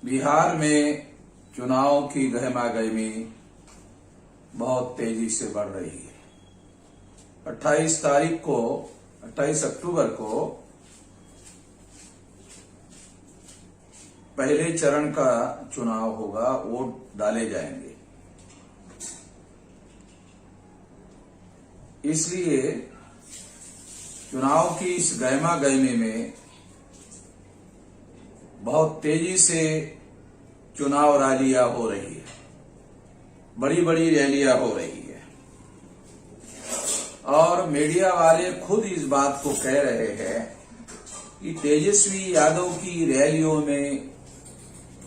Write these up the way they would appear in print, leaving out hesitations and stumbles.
बिहार में चुनाव की गहमागहमी बहुत तेजी से बढ़ रही है। 28 अक्टूबर को पहले चरण का चुनाव होगा, वोट डाले जाएंगे। इसलिए चुनाव की इस गहमागहमी में बहुत तेजी से चुनाव रैलियां हो रही है, बड़ी बड़ी रैलियां हो रही है और मीडिया वाले खुद इस बात को कह रहे हैं कि तेजस्वी यादव की रैलियों में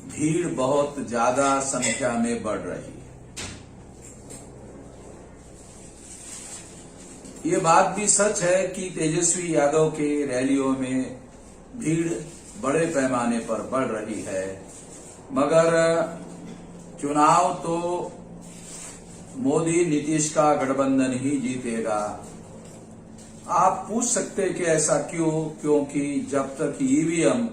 भीड़ बहुत ज्यादा संख्या में बढ़ रही है। ये बात भी सच है कि तेजस्वी यादव के रैलियों में भीड़ बड़े पैमाने पर बढ़ रही है, मगर चुनाव तो मोदी नीतीश का गठबंधन ही जीतेगा। आप पूछ सकते कि ऐसा क्यों? क्योंकि जब तक ईवीएम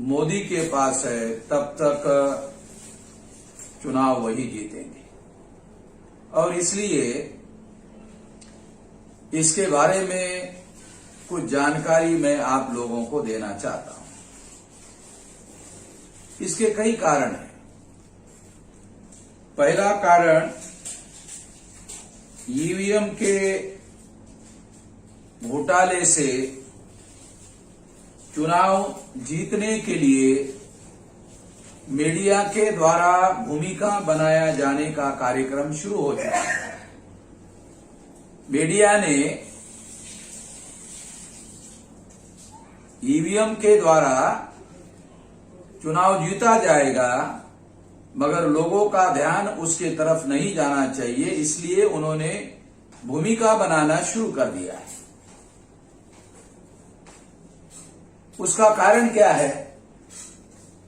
मोदी के पास है तब तक चुनाव वही जीतेंगे और इसलिए इसके बारे में कुछ जानकारी मैं आप लोगों को देना चाहता हूं। इसके कई कारण हैं। पहला कारण, ईवीएम के घोटाले से चुनाव जीतने के लिए मीडिया के द्वारा भूमिका बनाया जाने का कार्यक्रम शुरू हो चुका है। मीडिया ने ईवीएम के द्वारा चुनाव जीता जाएगा, मगर लोगों का ध्यान उसके तरफ नहीं जाना चाहिए, इसलिए उन्होंने भूमिका बनाना शुरू कर दिया है। उसका कारण क्या है?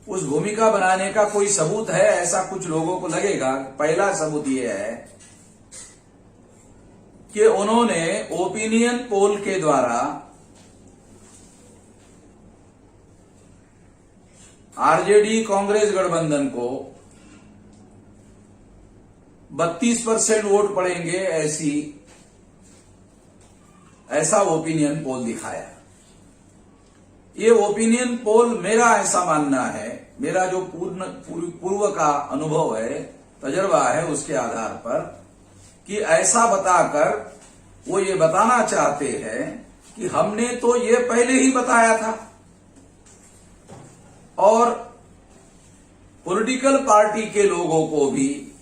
उस भूमिका बनाने का कोई सबूत है? ऐसा कुछ लोगों को लगेगा। पहला सबूत यह है कि उन्होंने ओपिनियन पोल के द्वारा आरजेडी कांग्रेस गठबंधन को 32% वोट पड़ेंगे ऐसा ओपिनियन पोल दिखाया। ये ओपिनियन पोल, मेरा ऐसा मानना है, मेरा जो पूर्व का अनुभव है, तजर्बा है, उसके आधार पर कि ऐसा बताकर वो ये बताना चाहते हैं कि हमने तो ये पहले ही बताया था और पॉलिटिकल पार्टी के लोगों को भी,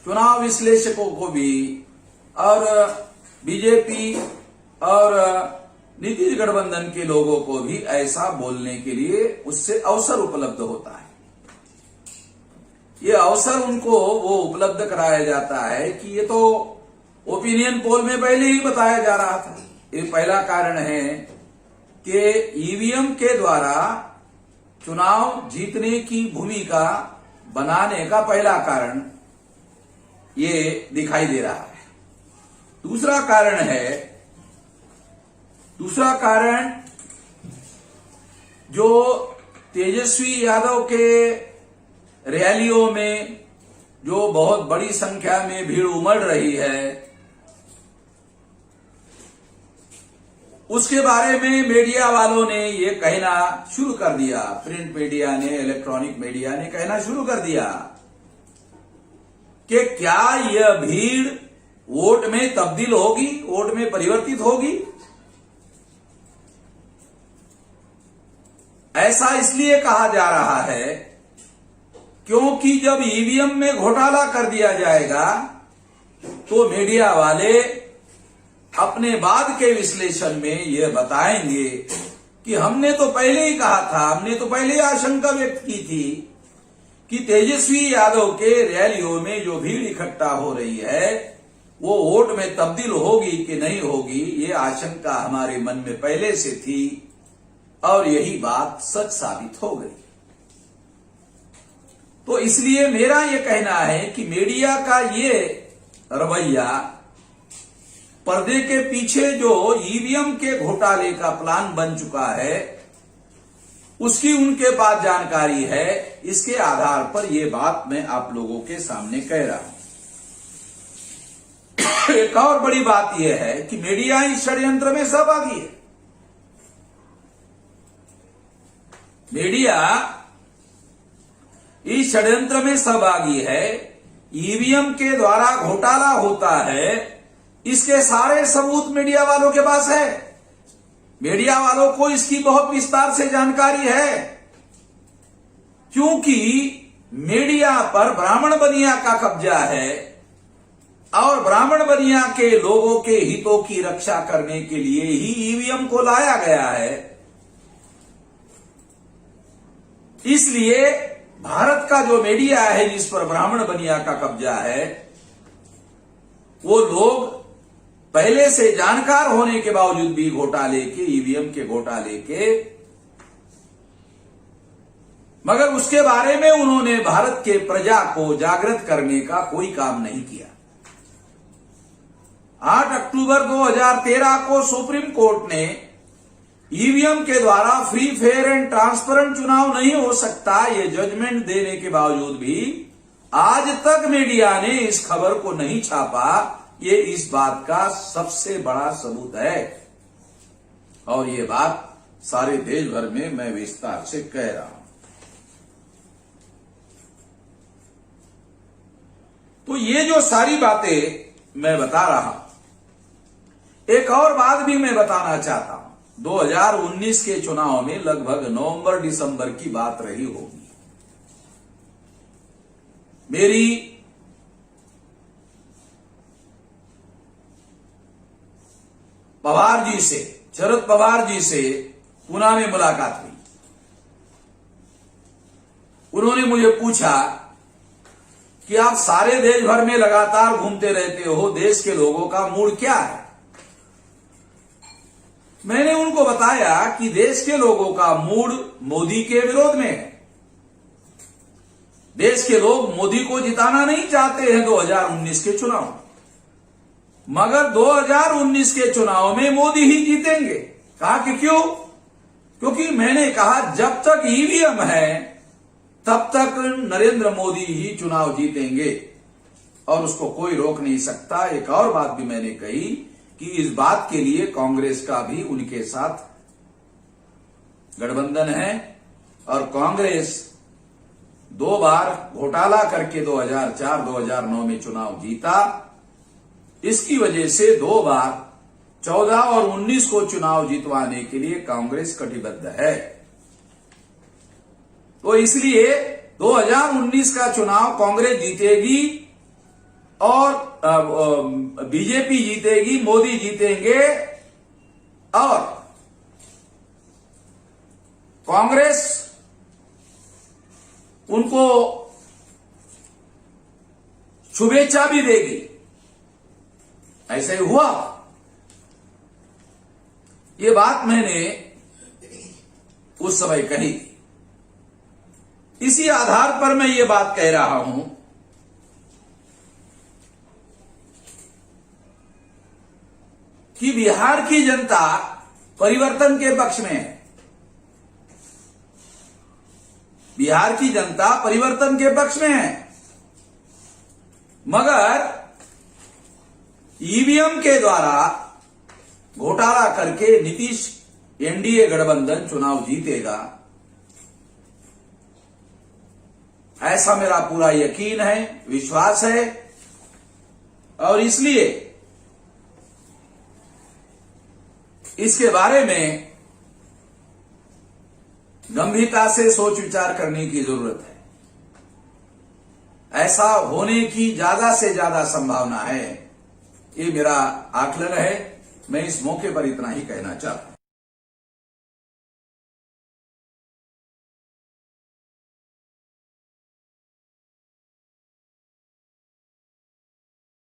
चुनाव विश्लेषकों को भी और बीजेपी और नीतीश गठबंधन के लोगों को भी ऐसा बोलने के लिए उससे अवसर उपलब्ध होता है। ये अवसर उनको वो उपलब्ध कराया जाता है कि ये तो ओपिनियन पोल में पहले ही बताया जा रहा था। ये पहला कारण है कि ईवीएम के द्वारा चुनाव जीतने की भूमिका बनाने का पहला कारण ये दिखाई दे रहा है। दूसरा कारण जो तेजस्वी यादव के रैलियों में जो बहुत बड़ी संख्या में भीड़ उमड़ रही है, उसके बारे में मीडिया वालों ने ये कहना शुरू कर दिया। प्रिंट मीडिया ने, इलेक्ट्रॉनिक मीडिया ने कहना शुरू कर दिया कि क्या यह भीड़ वोट में तब्दील होगी, वोट में परिवर्तित होगी। ऐसा इसलिए कहा जा रहा है क्योंकि जब ईवीएम में घोटाला कर दिया जाएगा तो मीडिया वाले अपने बाद के विश्लेषण में यह बताएंगे कि हमने तो पहले ही कहा था, हमने तो पहले ही आशंका व्यक्त की थी कि तेजस्वी यादव के रैलियों में जो भीड़ इकट्ठा हो रही है वो वोट में तब्दील होगी कि नहीं होगी, ये आशंका हमारे मन में पहले से थी और यही बात सच साबित हो गई। तो इसलिए मेरा ये कहना है कि मीडिया का ये रवैया, पर्दे के पीछे जो ईवीएम के घोटाले का प्लान बन चुका है, उसकी उनके पास जानकारी है। इसके आधार पर यह बात मैं आप लोगों के सामने कह रहा हूं। एक और बड़ी बात यह है कि मीडिया इस षड्यंत्र में सहभागी है। मीडिया इस षड्यंत्र में सहभागी है। ईवीएम के द्वारा घोटाला होता है, इसके सारे सबूत मीडिया वालों के पास है। मीडिया वालों को इसकी बहुत विस्तार से जानकारी है, क्योंकि मीडिया पर ब्राह्मण बनिया का कब्जा है और ब्राह्मण बनिया के लोगों के हितों की रक्षा करने के लिए ही ईवीएम को लाया गया है। इसलिए भारत का जो मीडिया है जिस पर ब्राह्मण बनिया का कब्जा है, वो लोग पहले से जानकार होने के बावजूद भी घोटाले के, ईवीएम के घोटाले के, मगर उसके बारे में उन्होंने भारत के प्रजा को जागृत करने का कोई काम नहीं किया। 8 अक्टूबर 2013 को सुप्रीम कोर्ट ने ईवीएम के द्वारा फ्री, फेयर एंड ट्रांसपेरेंट चुनाव नहीं हो सकता, ये जजमेंट देने के बावजूद भी आज तक मीडिया ने इस खबर को नहीं छापा। ये इस बात का सबसे बड़ा सबूत है और ये बात सारे देश भर में मैं विस्तार से कह रहा हूं। तो ये जो सारी बातें मैं बता रहा हूं, एक और बात भी मैं बताना चाहता हूं। 2019 के चुनाव में लगभग नवंबर दिसंबर की बात रही होगी। मेरी पवार जी से, शरद पवार जी से पुणे में मुलाकात हुई। उन्होंने मुझे पूछा कि आप सारे देश भर में लगातार घूमते रहते हो, देश के लोगों का मूड क्या है? मैंने उनको बताया कि देश के लोगों का मूड मोदी के विरोध में है। देश के लोग मोदी को जिताना नहीं चाहते हैं 2019 के चुनाव, मगर 2019 के चुनाव में मोदी ही जीतेंगे। कहा कि क्यों? क्योंकि मैंने कहा जब तक ईवीएम है तब तक नरेंद्र मोदी ही चुनाव जीतेंगे और उसको कोई रोक नहीं सकता। एक और बात भी मैंने कही कि इस बात के लिए कांग्रेस का भी उनके साथ गठबंधन है और कांग्रेस 2 बार घोटाला करके 2004-2009 में चुनाव जीता। इसकी वजह से 2 बार 14 और 19 को चुनाव जीतवाने के लिए कांग्रेस कटिबद्ध है। तो इसलिए 2019 का चुनाव कांग्रेस जीतेगी और बीजेपी जीतेगी, मोदी जीतेंगे और कांग्रेस उनको शुभेच्छा भी देगी। ऐसा ही हुआ। ये बात मैंने उस समय कही थी। इसी आधार पर मैं ये बात कह रहा हूं कि बिहार की जनता परिवर्तन के पक्ष में है। बिहार की जनता परिवर्तन के पक्ष में है, मगर ईवीएम के द्वारा घोटाला करके नीतीश एनडीए गठबंधन चुनाव जीतेगा, ऐसा मेरा पूरा यकीन है, विश्वास है। और इसलिए इसके बारे में गंभीरता से सोच विचार करने की जरूरत है। ऐसा होने की ज्यादा से ज्यादा संभावना है, ये मेरा आकलन है। मैं इस मौके पर इतना ही कहना चाहता हूं।